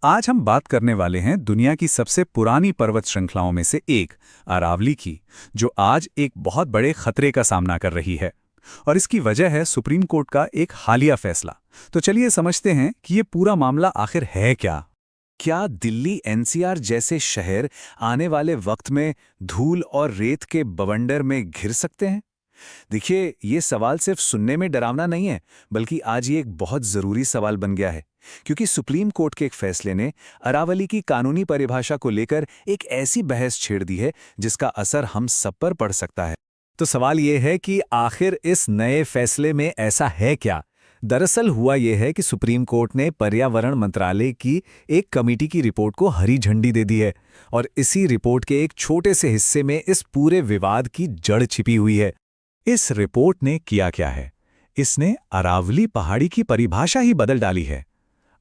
आज हम बात करने वाले हैं दुनिया की सबसे पुरानी पर्वत श्रृंखलाओं में से एक, अरावली की, जो आज एक बहुत बड़े खतरे का सामना कर रही है। और इसकी वजह है सुप्रीम कोर्ट का एक हालिया फैसला। तो चलिए समझते हैं कि ये पूरा मामला आखिर है क्या। क्या दिल्ली एनसीआर जैसे शहर आने वाले वक्त में धूल और रेत के बवंडर में घिर सकते हैं? देखिए, ये सवाल सिर्फ सुनने में डरावना नहीं है, बल्कि आज ये एक बहुत ज़रूरी सवाल बन गया है, क्योंकि सुप्रीम कोर्ट के एक फैसले ने अरावली की कानूनी परिभाषा को लेकर एक ऐसी बहस छेड़ दी है जिसका असर हम सब पर पड़ सकता है। तो सवाल ये है कि आखिर इस नए फैसले में ऐसा है क्या? दरअसल हुआ यह है कि सुप्रीम कोर्ट ने पर्यावरण मंत्रालय की एक कमेटी की रिपोर्ट को हरी झंडी दे दी है, और इसी रिपोर्ट के एक छोटे से हिस्से में इस पूरे विवाद की जड़ छिपी हुई है। इस रिपोर्ट ने किया क्या है? इसने अरावली पहाड़ी की परिभाषा ही बदल डाली है।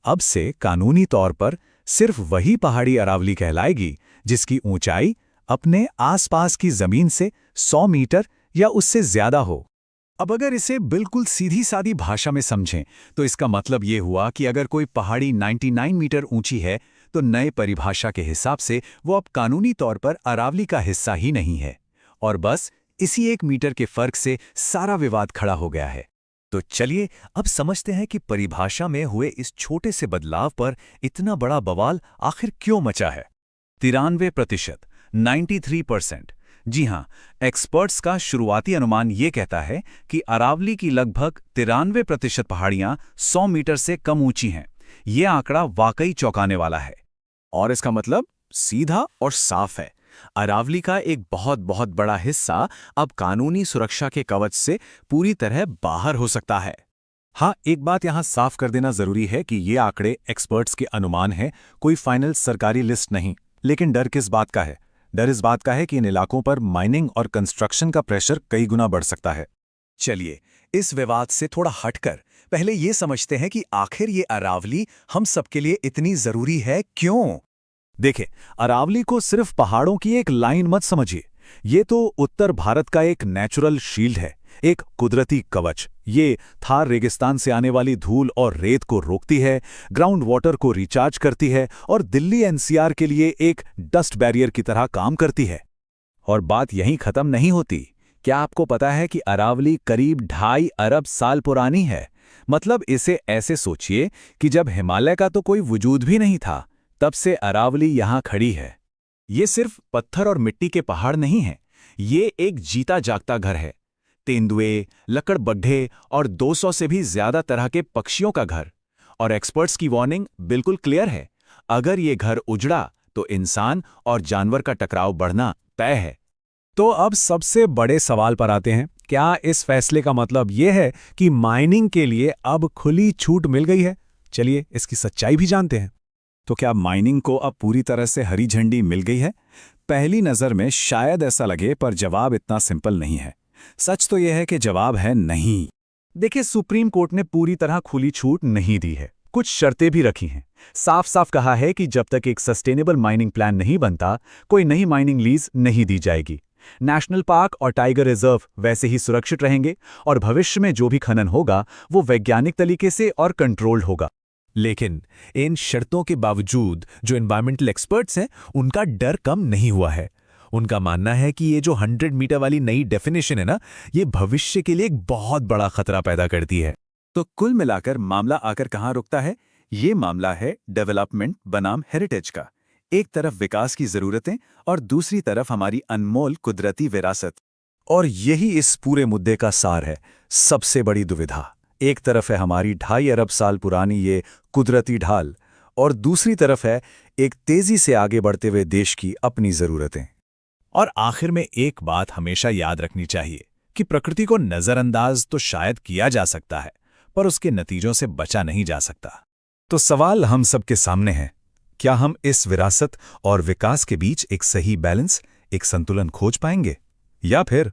अब से कानूनी तौर पर सिर्फ वही पहाड़ी अरावली कहलाएगी जिसकी ऊंचाई अपने आसपास की जमीन से 100 मीटर या उससे ज्यादा हो। अब अगर इसे बिल्कुल सीधी सादी भाषा में समझें तो इसका मतलब ये हुआ कि अगर कोई पहाड़ी 99 मीटर ऊंची है तो नए परिभाषा के हिसाब से वो अब कानूनी तौर पर अरावली का हिस्सा ही नहीं है, और बस इसी 1 मीटर के फर्क से सारा विवाद खड़ा हो गया है। तो चलिए अब समझते हैं कि परिभाषा में हुए इस छोटे से बदलाव पर इतना बड़ा बवाल आखिर क्यों मचा है। 93%, 93%। जी हां, एक्सपर्ट्स का शुरुआती अनुमान ये कहता है कि अरावली की लगभग 93% पहाड़ियां 100 मीटर से कम ऊंची हैं। ये आंकड़ा वाकई चौंकाने वाला है। और इसका मतलब सीधा और साफ है, अरावली का एक बहुत बहुत बड़ा हिस्सा अब कानूनी सुरक्षा के कवच से पूरी तरह बाहर हो सकता है। हाँ, एक बात यहां साफ कर देना जरूरी है कि ये आंकड़े एक्सपर्ट्स के अनुमान हैं, कोई फाइनल सरकारी लिस्ट नहीं। लेकिन डर किस बात का है? डर इस बात का है कि इन इलाकों पर माइनिंग और कंस्ट्रक्शन का प्रेशर कई गुना बढ़ सकता है। चलिए, इस विवाद से थोड़ा हटकर पहले ये समझते हैं कि आखिर ये अरावली हम सबके लिए इतनी जरूरी है क्यों? देखें, अरावली को सिर्फ पहाड़ों की एक लाइन मत समझिए। ये तो उत्तर भारत का एक नेचुरल शील्ड है, एक कुदरती कवच। ये थार रेगिस्तान से आने वाली धूल और रेत को रोकती है, ग्राउंड वाटर को रिचार्ज करती है और दिल्ली एनसीआर के लिए एक डस्ट बैरियर की तरह काम करती है। और बात यहीं खत्म नहीं होती। क्या आपको पता है कि अरावली करीब 2.5 अरब साल पुरानी है? मतलब इसे ऐसे सोचिए कि जब हिमालय का तो कोई वजूद भी नहीं था, तब से अरावली यहां खड़ी है। ये सिर्फ पत्थर और मिट्टी के पहाड़ नहीं हैं, ये एक जीता जागता घर है। तेंदुए, लकड़बग्घे और 200 से भी ज्यादा तरह के पक्षियों का घर। और एक्सपर्ट्स की वार्निंग बिल्कुल क्लियर है, अगर ये घर उजड़ा तो इंसान और जानवर का टकराव बढ़ना तय है। तो अब सबसे बड़े सवाल पर आते हैं। क्या इस फैसले का मतलब ये है कि माइनिंग के लिए अब खुली छूट मिल गई है? चलिए इसकी सच्चाई भी जानते हैं। तो क्या माइनिंग को अब पूरी तरह से हरी झंडी मिल गई है? पहली नज़र में शायद ऐसा लगे, पर जवाब इतना सिंपल नहीं है। सच तो यह है कि जवाब है नहीं। देखिए, सुप्रीम कोर्ट ने पूरी तरह खुली छूट नहीं दी है, कुछ शर्तें भी रखी हैं। साफ साफ कहा है कि जब तक एक सस्टेनेबल माइनिंग प्लान नहीं बनता, कोई नई माइनिंग लीज नहीं दी जाएगी। नेशनल पार्क और टाइगर रिजर्व वैसे ही सुरक्षित रहेंगे, और भविष्य में जो भी खनन होगा वो वैज्ञानिक तरीके से और कंट्रोल्ड होगा। लेकिन इन शर्तों के बावजूद जो एनवायरमेंटल एक्सपर्ट्स हैं, उनका डर कम नहीं हुआ है। उनका मानना है कि ये जो 100 मीटर वाली नई डेफिनेशन है ना, ये भविष्य के लिए एक बहुत बड़ा खतरा पैदा करती है। तो कुल मिलाकर मामला आकर कहाँ रुकता है? ये मामला है डेवलपमेंट बनाम हेरिटेज का। एक तरफ विकास की जरूरतें और दूसरी तरफ हमारी अनमोल कुदरती विरासत। और यही इस पूरे मुद्दे का सार है, सबसे बड़ी दुविधा। एक तरफ है हमारी 2.5 अरब साल पुरानी ये कुदरती ढाल, और दूसरी तरफ है एक तेजी से आगे बढ़ते हुए देश की अपनी जरूरतें। और आखिर में एक बात हमेशा याद रखनी चाहिए कि प्रकृति को नजरअंदाज तो शायद किया जा सकता है, पर उसके नतीजों से बचा नहीं जा सकता। तो सवाल हम सबके सामने है, क्या हम इस विरासत और विकास के बीच एक सही बैलेंस, एक संतुलन खोज पाएंगे, या फिर